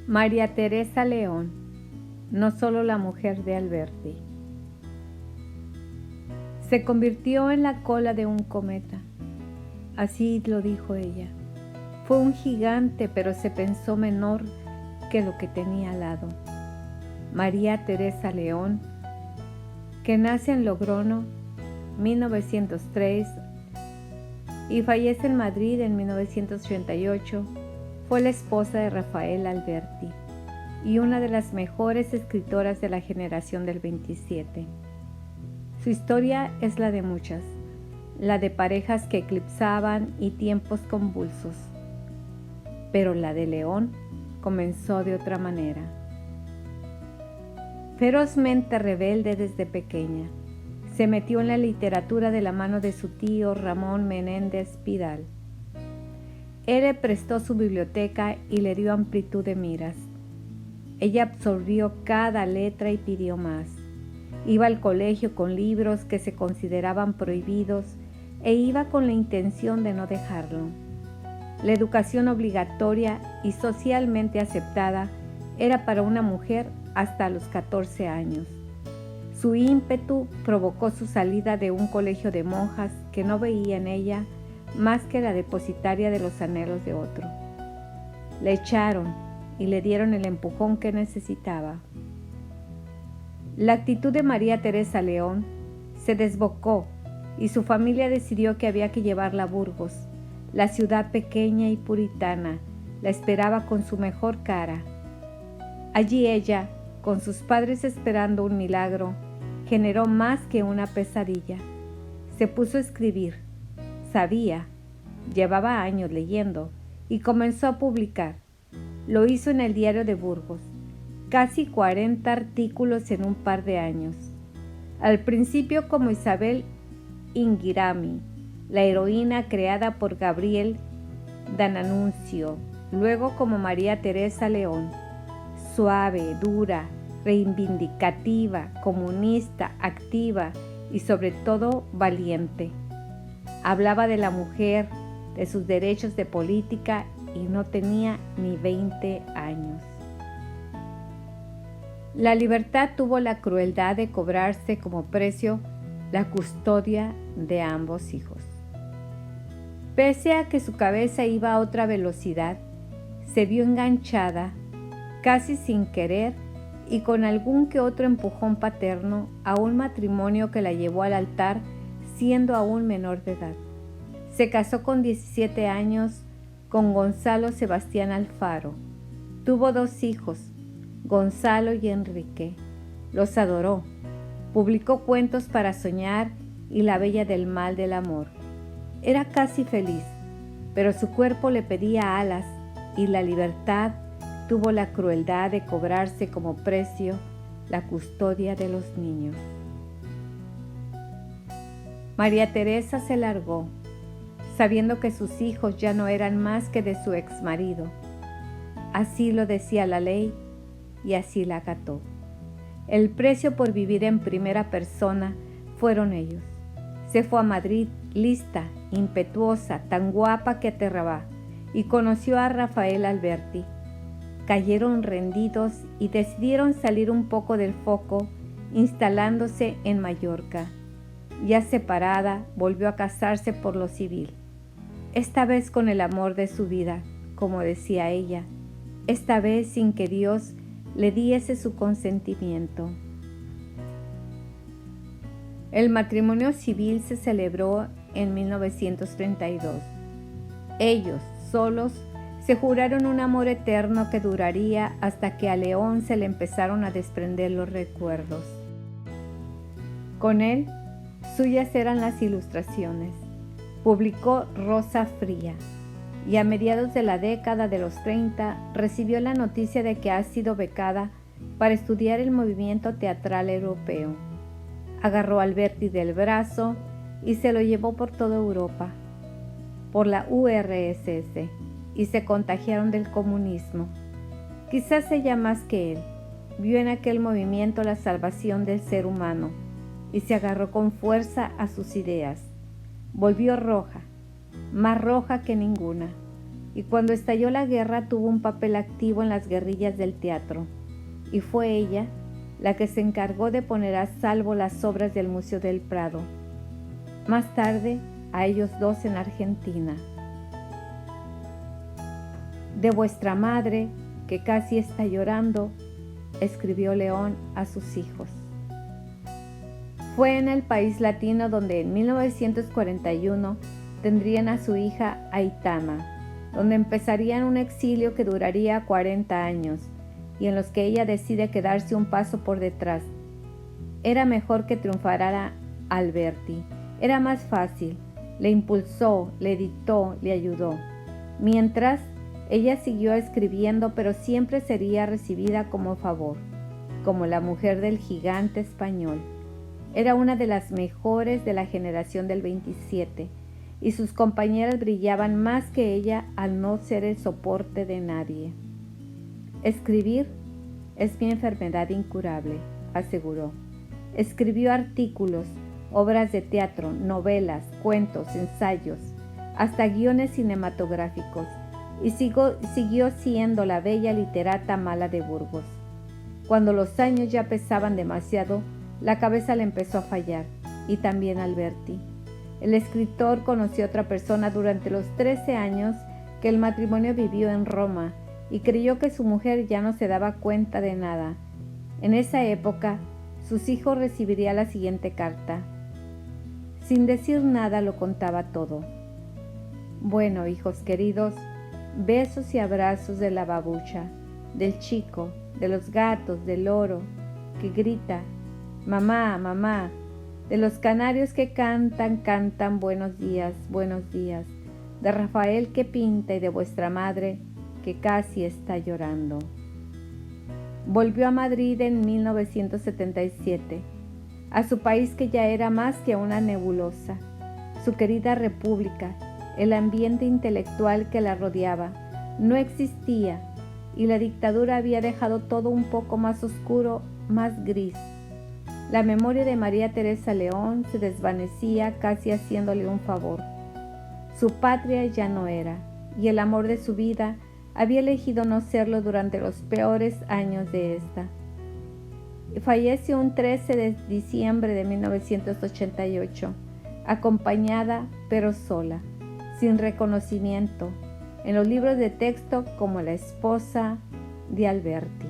María Teresa León, no solo la mujer de Alberti. Se convirtió en la cola de un cometa, así lo dijo ella. Fue un gigante, pero se pensó menor que lo que tenía al lado. María Teresa León, que nace en Logroño, 1903, y fallece en Madrid en 1988, fue la esposa de Rafael Alberti y una de las mejores escritoras de la generación del 27. Su historia es la de muchas, la de parejas que eclipsaban y tiempos convulsos. Pero la de León comenzó de otra manera. Ferozmente rebelde desde pequeña, se metió en la literatura de la mano de su tío Ramón Menéndez Pidal. Él le prestó su biblioteca y le dio amplitud de miras. Ella absorbió cada letra y pidió más. Iba al colegio con libros que se consideraban prohibidos e iba con la intención de no dejarlo. La educación obligatoria y socialmente aceptada era para una mujer hasta los 14 años. Su ímpetu provocó su salida de un colegio de monjas que no veía en ella más que la depositaria de los anhelos de otro. Le echaron y le dieron el empujón que necesitaba. La actitud de María Teresa León se desbocó y su familia decidió que había que llevarla a Burgos. La ciudad pequeña y puritana la esperaba con su mejor cara. Allí ella, con sus padres esperando un milagro, generó más que una pesadilla. Se puso a escribir. Sabía, llevaba años leyendo y comenzó a publicar. Lo hizo en el diario de Burgos, casi 40 artículos en un par de años. Al principio como Isabel Ingirami, la heroína creada por Gabriel D'Annunzio, luego como María Teresa León, suave, dura, reivindicativa, comunista, activa y sobre todo valiente. Hablaba de la mujer, de sus derechos de política y no tenía ni 20 años. La libertad tuvo la crueldad de cobrarse como precio la custodia de ambos hijos. Pese a que su cabeza iba a otra velocidad, se vio enganchada, casi sin querer y con algún que otro empujón paterno, a un matrimonio que la llevó al altar siendo aún menor de edad. Se casó con 17 años con Gonzalo Sebastián Alfaro. Tuvo 2 hijos, Gonzalo y Enrique. Los adoró. Publicó cuentos para soñar y La Bella del Mal del Amor. Era casi feliz, pero su cuerpo le pedía alas y la libertad tuvo la crueldad de cobrarse como precio la custodia de los niños. María Teresa se largó, sabiendo que sus hijos ya no eran más que de su exmarido. Así lo decía la ley y así la acató. El precio por vivir en primera persona fueron ellos. Se fue a Madrid lista, impetuosa, tan guapa que aterraba, y conoció a Rafael Alberti. Cayeron rendidos y decidieron salir un poco del foco, instalándose en Mallorca. Ya separada, volvió a casarse por lo civil. Esta vez con el amor de su vida, como decía ella, esta vez sin que Dios le diese su consentimiento. El matrimonio civil se celebró en 1932. Ellos, solos, se juraron un amor eterno que duraría hasta que a León se le empezaron a desprender los recuerdos. Con él, suyas eran las ilustraciones. Publicó Rosa Fría y a mediados de la década de los 30 recibió la noticia de que ha sido becada para estudiar el movimiento teatral europeo. Agarró a Alberti del brazo y se lo llevó por toda Europa, por la URSS, y se contagiaron del comunismo. Quizás ella más que él vio en aquel movimiento la salvación del ser humano y se agarró con fuerza a sus ideas. Volvió roja, más roja que ninguna, y cuando estalló la guerra tuvo un papel activo en las guerrillas del teatro, y fue ella la que se encargó de poner a salvo las obras del Museo del Prado. Más tarde, a ellos dos en Argentina. De vuestra madre, que casi está llorando, escribió León a sus hijos. Fue en el país latino donde en 1941 tendrían a su hija Aitana, donde empezarían un exilio que duraría 40 años y en los que ella decide quedarse un paso por detrás. Era mejor que triunfara Alberti, era más fácil, le impulsó, le dictó, le ayudó. Mientras, ella siguió escribiendo, pero siempre sería recibida como favor, como la mujer del gigante español. Era una de las mejores de la generación del 27, y sus compañeras brillaban más que ella al no ser el soporte de nadie. Escribir es mi enfermedad incurable, aseguró. Escribió artículos, obras de teatro, novelas, cuentos, ensayos, hasta guiones cinematográficos, y siguió siendo la bella literata mala de Burgos. Cuando los años ya pesaban demasiado, la cabeza le empezó a fallar, y también Alberti. El escritor conoció a otra persona durante los 13 años que el matrimonio vivió en Roma y creyó que su mujer ya no se daba cuenta de nada. En esa época, sus hijos recibirían la siguiente carta. Sin decir nada lo contaba todo. Bueno, hijos queridos, besos y abrazos de la babucha, del chico, de los gatos, del loro, que grita, mamá, mamá, de los canarios que cantan buenos días, de Rafael que pinta y de vuestra madre que casi está llorando. Volvió a Madrid en 1977, a su país que ya era más que una nebulosa, su querida república, el ambiente intelectual que la rodeaba, no existía y la dictadura había dejado todo un poco más oscuro, más gris. La memoria de María Teresa León se desvanecía casi haciéndole un favor. Su patria ya no era, y el amor de su vida había elegido no serlo durante los peores años de esta. Falleció un 13 de diciembre de 1988, acompañada pero sola, sin reconocimiento, en los libros de texto como la esposa de Alberti.